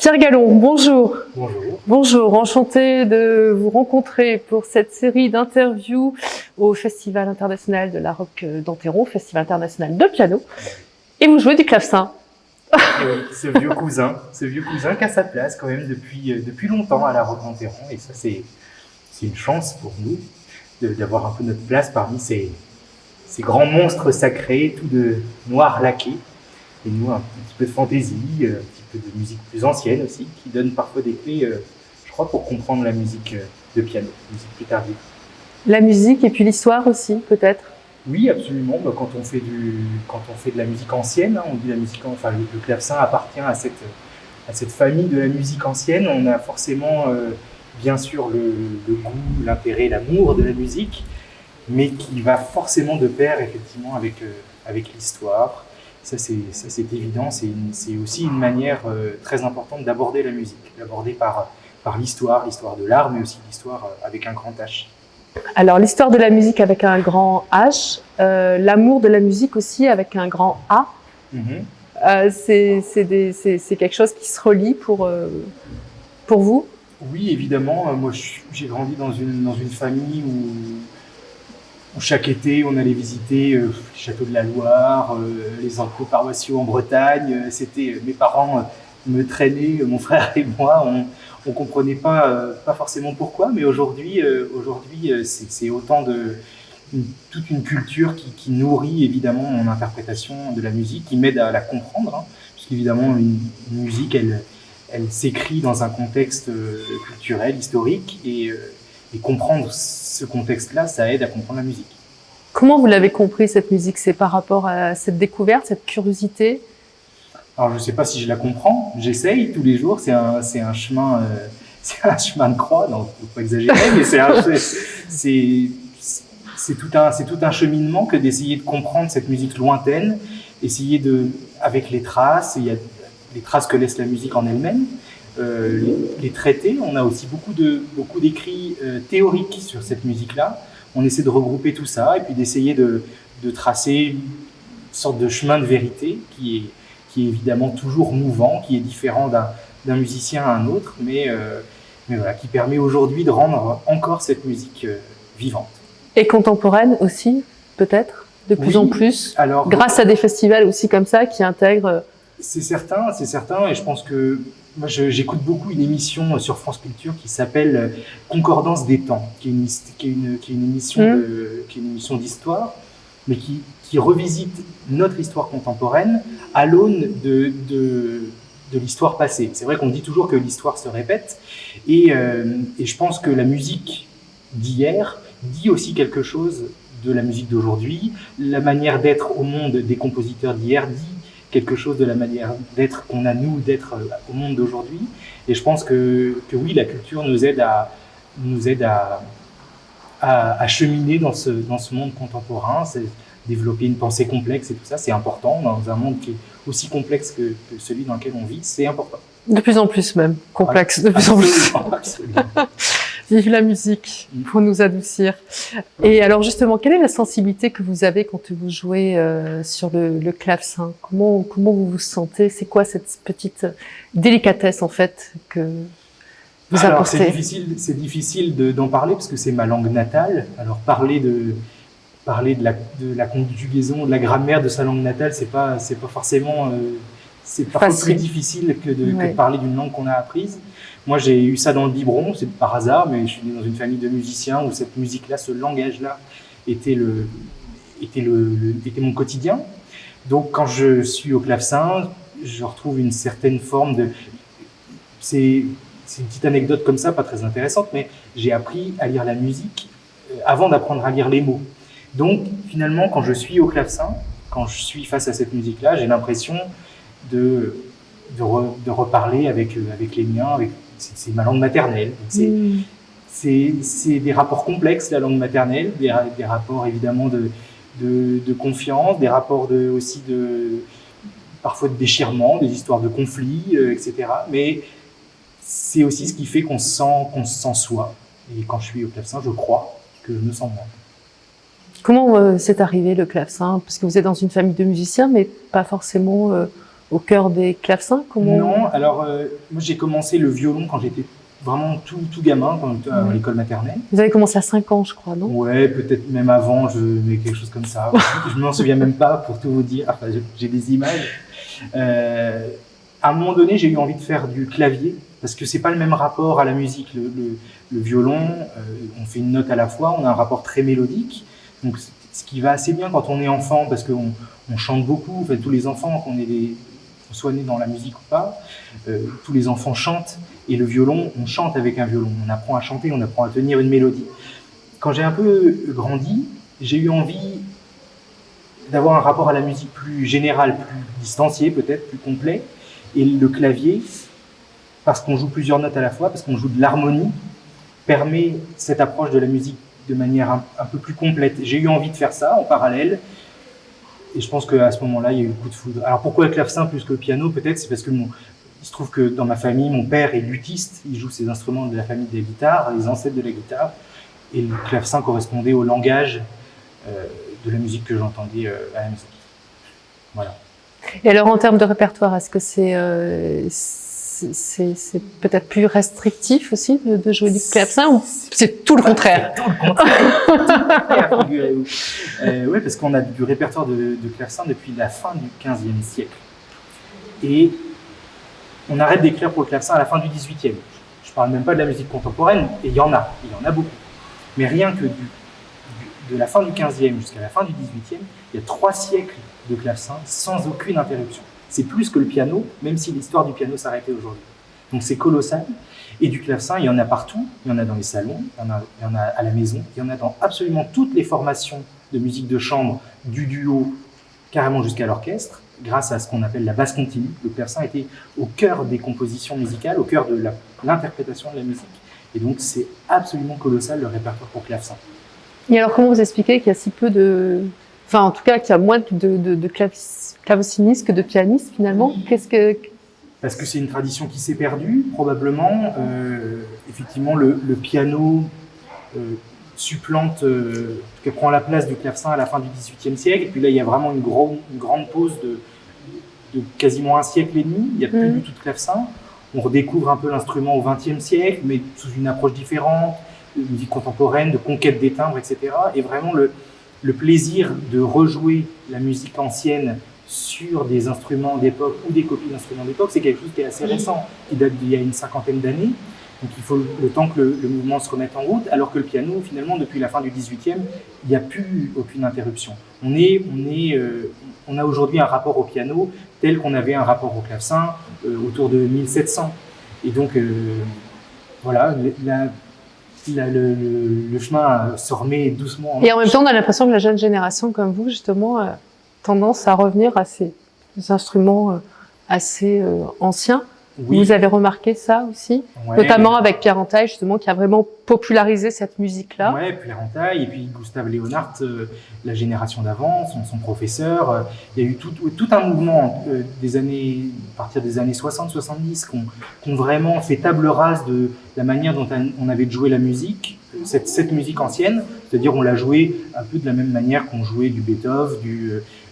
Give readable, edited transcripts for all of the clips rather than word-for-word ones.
Pierre Gallon, bonjour. Bonjour. Bonjour, enchanté de vous rencontrer pour cette série d'interviews au Festival international de la rock d'Enterron, Festival international de piano. Et vous jouez du clavecin. Et oui, ce vieux cousin qui a sa place quand même depuis longtemps à la rock d'Enterron. Et ça, c'est une chance pour nous d'avoir un peu notre place parmi ces grands monstres sacrés, tout de noir laqué. Et nous, un petit peu de fantaisie, un petit peu de musique plus ancienne aussi, qui donne parfois des clés, je crois, pour comprendre la musique de piano, musique plus tardive. La musique et puis l'histoire aussi, peut-être. Oui, absolument. Quand on fait de la musique ancienne, on dit le clavecin appartient à cette famille de la musique ancienne. On a forcément, bien sûr, le goût, l'intérêt, l'amour de la musique, mais qui va forcément de pair, effectivement, avec l'histoire. Ça, c'est évident. C'est aussi une manière très importante d'aborder la musique, d'aborder par l'histoire de l'art, mais aussi l'histoire avec un grand H. Alors, l'histoire de la musique avec un grand H, l'amour de la musique aussi avec un grand A. C'est quelque chose qui se relie pour vous? Oui, évidemment. Moi, j'ai grandi dans une famille où chaque été, on allait visiter les châteaux de la Loire, les enclos paroissiaux en Bretagne. Mes parents me traînaient, mon frère et moi. On comprenait pas forcément pourquoi, mais aujourd'hui, c'est autant toute une culture qui nourrit évidemment mon interprétation de la musique, qui m'aide à la comprendre, puisqu'évidemment une musique, elle s'écrit dans un contexte culturel, historique, et comprendre ce contexte-là, ça aide à comprendre la musique. Comment vous l'avez compris, cette musique? C'est par rapport à cette découverte, cette curiosité? Alors, je ne sais pas si je la comprends. J'essaye tous les jours. C'est un chemin de croix. Non, faut pas exagérer, mais c'est tout un cheminement que d'essayer de comprendre cette musique lointaine. Essayer avec les traces. Il y a les traces que laisse la musique en elle-même. Les traiter. On a aussi beaucoup d'écrits théoriques sur cette musique-là. On essaie de regrouper tout ça et puis d'essayer de tracer une sorte de chemin de vérité qui est évidemment toujours mouvant, qui est différent d'un musicien à un autre, mais voilà, qui permet aujourd'hui de rendre encore cette musique vivante. Et contemporaine aussi, peut-être, de plus en plus, grâce à des festivals aussi comme ça qui intègrent... C'est certain, et je pense que moi j'écoute beaucoup une émission sur France Culture qui s'appelle Concordance des temps, qui est une émission d'histoire, mais qui revisite notre histoire contemporaine à l'aune de l'histoire passée. C'est vrai qu'on dit toujours que l'histoire se répète, et je pense que la musique d'hier dit aussi quelque chose de la musique d'aujourd'hui. La manière d'être au monde des compositeurs d'hier dit quelque chose de la manière d'être qu'on a nous d'être au monde d'aujourd'hui. Et je pense que oui, la culture nous aide à cheminer dans ce monde contemporain. C'est développer une pensée complexe et tout ça, c'est important dans un monde qui est aussi complexe que celui dans lequel on vit, c'est important. De plus en plus même, complexe, de plus en plus. Absolument. Vive la musique pour nous adoucir. Et alors justement, quelle est la sensibilité que vous avez quand vous jouez sur le clavecin? Comment vous vous sentez? C'est quoi cette petite délicatesse en fait que vous apportez? C'est difficile d'en parler parce que c'est ma langue natale. Alors parler de la conjugaison, de la grammaire de sa langue natale, c'est pas forcément c'est parfois plus difficile que de parler d'une langue qu'on a apprise. Moi, j'ai eu ça dans le biberon, c'est par hasard, mais je suis né dans une famille de musiciens où cette musique-là, ce langage-là, était mon quotidien. Donc, quand je suis au clavecin, je retrouve une certaine forme de... C'est une petite anecdote comme ça, pas très intéressante, mais j'ai appris à lire la musique avant d'apprendre à lire les mots. Donc, finalement, quand je suis au clavecin, quand je suis face à cette musique-là, j'ai l'impression de reparler avec les miens, c'est ma langue maternelle. C'est des rapports complexes, la langue maternelle, des rapports évidemment de confiance, des rapports parfois de déchirement, des histoires de conflits, etc. Mais c'est aussi ce qui fait qu'on se sent soi. Et quand je suis au clavecin, je crois que je me sens moi. Comment c'est arrivé le clavecin? Parce que vous êtes dans une famille de musiciens, mais pas forcément au cœur des clavecins? Non, alors moi j'ai commencé le violon quand j'étais vraiment tout gamin, quand j'étais à l'école maternelle. Vous avez commencé à 5 ans, je crois, non? Ouais, peut-être même avant, mais quelque chose comme ça. Je m'en souviens même pas, pour tout vous dire. Enfin, j'ai des images. À un moment donné, j'ai eu envie de faire du clavier, parce que c'est pas le même rapport à la musique. Le violon, on fait une note à la fois, on a un rapport très mélodique. Donc, ce qui va assez bien quand on est enfant, parce qu'on chante beaucoup. En fait, tous les enfants, qu'on soit nés dans la musique ou pas, tous les enfants chantent. Et le violon, on chante avec un violon. On apprend à chanter, on apprend à tenir une mélodie. Quand j'ai un peu grandi, j'ai eu envie d'avoir un rapport à la musique plus général, plus distancié peut-être, plus complet. Et le clavier, parce qu'on joue plusieurs notes à la fois, parce qu'on joue de l'harmonie, permet cette approche de la musique de manière un peu plus complète. J'ai eu envie de faire ça en parallèle. Et je pense qu'à ce moment-là, il y a eu le coup de foudre. Alors pourquoi le clavecin plus que le piano? Peut-être c'est parce que il se trouve que dans ma famille, mon père est luthiste. Il joue ces instruments de la famille des guitares, les ancêtres de la guitare. Et le clavecin correspondait au langage de la musique que j'entendais à la maison. Voilà. Et alors, en termes de répertoire, est-ce que c'est peut-être plus restrictif aussi de jouer du clavecin, ou c'est tout le contraire? C'est tout le contraire, figurez-vous. Oui, parce qu'on a du répertoire de clavecin depuis la fin du XVe siècle. Et on arrête d'écrire pour le clavecin à la fin du XVIIIe. Je ne parle même pas de la musique contemporaine, et il y en a beaucoup. Mais rien que de la fin du XVe jusqu'à la fin du XVIIIe, il y a 3 siècles de clavecin sans aucune interruption. C'est plus que le piano, même si l'histoire du piano s'arrêtait aujourd'hui. Donc c'est colossal. Et du clavecin, il y en a partout. Il y en a dans les salons, il y en a à la maison, il y en a dans absolument toutes les formations de musique de chambre, du duo, carrément jusqu'à l'orchestre, grâce à ce qu'on appelle la basse continue. Le clavecin était au cœur des compositions musicales, au cœur de l'interprétation de la musique. Et donc c'est absolument colossal le répertoire pour clavecin. Et alors comment vous expliquez qu'il y a si peu de... Enfin, en tout cas, qu'il y a moins de clavecinistes que de pianistes, finalement? Parce que c'est une tradition qui s'est perdue, probablement. Effectivement, le piano supplante, prend la place du clavecin à la fin du XVIIIe siècle. Et puis là, il y a vraiment une grande pause de quasiment un siècle et demi. Il n'y a plus du tout de clavecin. On redécouvre un peu l'instrument au XXe siècle, mais sous une approche différente, de musique contemporaine, de conquête des timbres, etc. Et vraiment, le plaisir de rejouer la musique ancienne sur des instruments d'époque ou des copies d'instruments d'époque, c'est quelque chose qui est assez récent, qui date d'il y a une 50aine d'années. Donc il faut le temps que le mouvement se remette en route, alors que le piano, finalement, depuis la fin du XVIIIe, il n'y a plus aucune interruption. On a aujourd'hui un rapport au piano tel qu'on avait un rapport au clavecin autour de 1700. Et donc, voilà, le chemin se remet doucement en marche. Et en même temps, on a l'impression que la jeune génération, comme vous, justement, a tendance à revenir à ces instruments assez anciens. Oui. Vous avez remarqué ça aussi, notamment avec Pierre Antaï, justement, qui a vraiment popularisé cette musique-là. Oui, Pierre Antaï, et puis Gustave Leonhardt, la génération d'avant, son professeur. Il y a eu tout un mouvement à partir des années 60-70 qui ont vraiment fait table rase de la manière dont on avait de jouer la musique, cette musique ancienne, c'est-à-dire on l'a jouée un peu de la même manière qu'on jouait du Beethoven,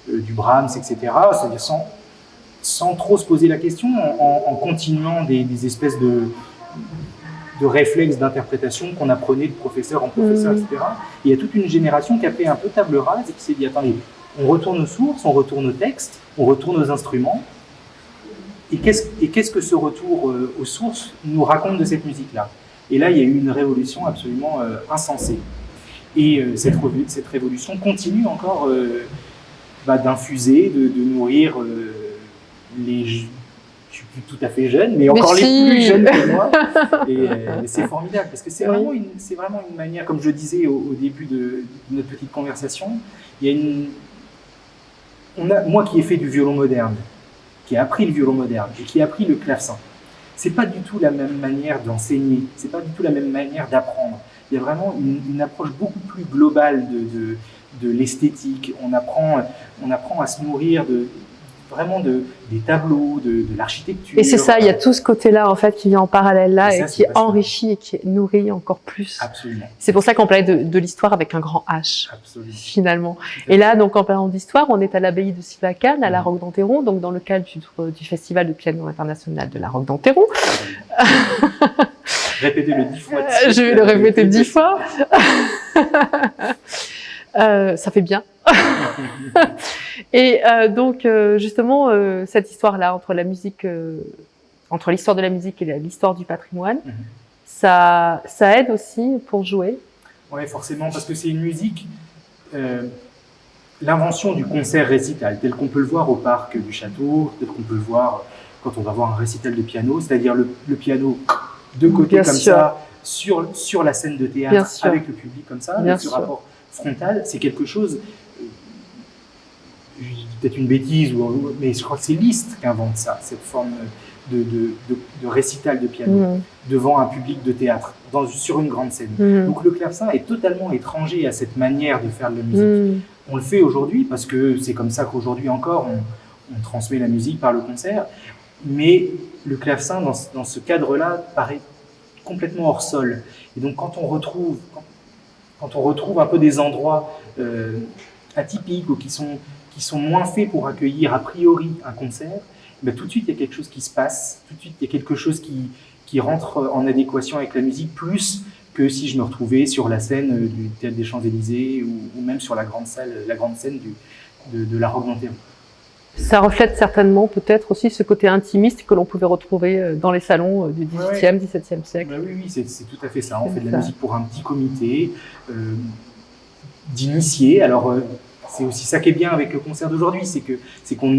du Brahms, etc., c'est-à-dire sans trop se poser la question, en continuant des espèces de réflexes d'interprétation qu'on apprenait de professeur en professeur, etc. Et il y a toute une génération qui a fait un peu table rase et qui s'est dit, attendez, on retourne aux sources, on retourne aux textes, on retourne aux instruments. Et qu'est-ce que ce retour aux sources nous raconte de cette musique-là? Et là, il y a eu une révolution absolument insensée. Et cette révolution continue encore d'infuser, de nourrir... je suis plus tout à fait jeune, mais encore les plus jeunes que moi. Et c'est formidable, parce que c'est vraiment une manière, comme je disais au début de notre petite conversation, moi qui ai fait du violon moderne, qui ai appris le violon moderne et qui ai appris le clavecin, c'est pas du tout la même manière d'enseigner, c'est pas du tout la même manière d'apprendre. Il y a vraiment une approche beaucoup plus globale de l'esthétique. On apprend à se nourrir vraiment des tableaux, de l'architecture. Et c'est ça, il y a tout ce côté-là en fait qui vient en parallèle là et qui enrichit et qui nourrit encore plus. Absolument. C'est pour ça qu'on parlait de l'histoire avec un grand H. Absolument. Finalement. Et là, donc en parlant d'histoire, on est à l'abbaye de Sylvacane, à la Roque d'Enterron, donc dans le cadre du Festival de piano international de la Roque d'Enterron. Répétez-le 10 fois. Je vais le répéter 10 fois. Ça fait bien. Et donc justement cette histoire-là entre la musique, entre l'histoire de la musique et l'histoire du patrimoine, ça aide aussi pour jouer. Oui, forcément, parce que c'est une musique. L'invention du concert récital, tel qu'on peut le voir au parc du château, tel qu'on peut le voir quand on va voir un récital de piano, c'est-à-dire le piano de côté comme ça, sur la scène de théâtre, avec le public comme ça, avec ce rapport frontal, c'est quelque chose, je dis peut-être une bêtise, mais je crois que c'est Liszt qui invente ça, cette forme de récital de piano devant un public de théâtre, sur une grande scène. Donc le clavecin est totalement étranger à cette manière de faire de la musique. On le fait aujourd'hui parce que c'est comme ça qu'aujourd'hui encore on transmet la musique par le concert, mais le clavecin dans ce cadre-là paraît complètement hors sol. Et donc quand on retrouve un peu des endroits atypiques ou qui sont moins faits pour accueillir a priori un concert, ben tout de suite il y a quelque chose qui se passe, tout de suite il y a quelque chose qui rentre en adéquation avec la musique, plus que si je me retrouvais sur la scène du Théâtre des Champs-Élysées ou même sur la grande scène de la Roque d'Enterron. Ça reflète certainement peut-être aussi ce côté intimiste que l'on pouvait retrouver dans les salons du XVIIIe, XVIIe siècle. Ben oui, c'est tout à fait ça. On fait de la musique pour un petit comité d'initiés. Alors c'est aussi ça qui est bien avec le concert d'aujourd'hui, c'est qu'on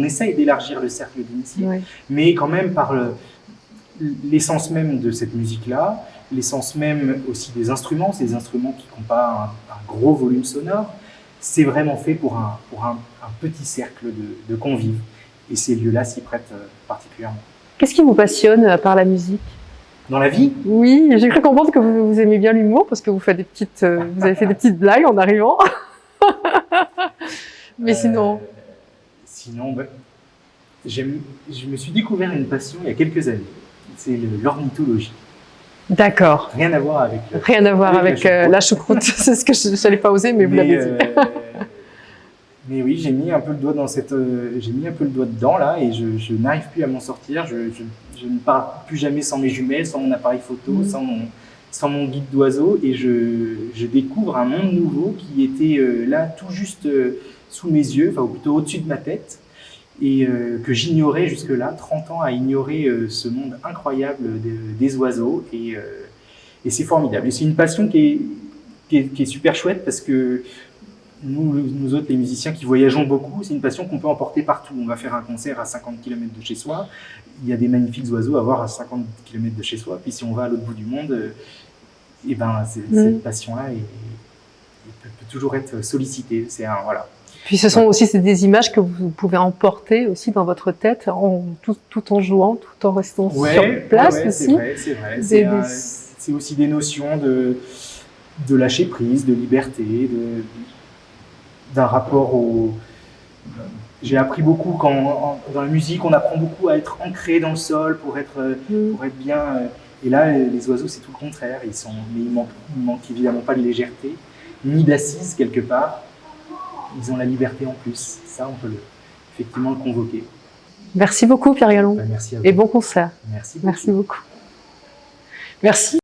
essaye d'élargir le cercle d'initiés, mais quand même par l'essence même de cette musique-là, l'essence même aussi des instruments, ces instruments qui n'ont pas un gros volume sonore, c'est vraiment fait pour un petit cercle de convives. Et ces lieux-là s'y prêtent particulièrement. Qu'est-ce qui vous passionne à part la musique? Dans la vie? Oui, j'ai cru comprendre que vous aimez bien l'humour parce que vous avez fait des petites blagues en arrivant. Mais sinon... Sinon, je me suis découvert une passion il y a quelques années. C'est l'ornithologie. D'accord. Rien à voir avec la choucroute. C'est ce que je n'allais pas oser, mais vous l'avez dit. Mais oui, j'ai mis un peu le doigt dedans là, et je n'arrive plus à m'en sortir. Je ne pars plus jamais sans mes jumelles, sans mon appareil photo, sans mon guide d'oiseaux, et je découvre un monde nouveau qui était là tout juste sous mes yeux, enfin ou plutôt au-dessus de ma tête, et que j'ignorais jusque-là, 30 ans à ignorer ce monde incroyable des oiseaux, et c'est formidable. Et c'est une passion qui est super chouette parce que nous autres, les musiciens qui voyageons beaucoup, c'est une passion qu'on peut emporter partout. On va faire un concert à 50 km de chez soi, il y a des magnifiques oiseaux à voir à 50 km de chez soi, puis si on va à l'autre bout du monde, et ben cette passion-là peut toujours être sollicitée. Voilà. Puis ce sont aussi des images que vous pouvez emporter aussi dans votre tête, tout en jouant, tout en restant sur place aussi. C'est vrai. C'est aussi des notions de lâcher prise, de liberté, d'un rapport au... J'ai appris beaucoup dans la musique, on apprend beaucoup à être ancré dans le sol pour être bien. Et là, les oiseaux, c'est tout le contraire. Mais il manque évidemment pas de légèreté, ni d'assise quelque part. Ils ont la liberté en plus. Ça, on peut effectivement le convoquer. Merci beaucoup, Pierre Gallon. Merci à vous. Et bon concert. Merci beaucoup. Merci.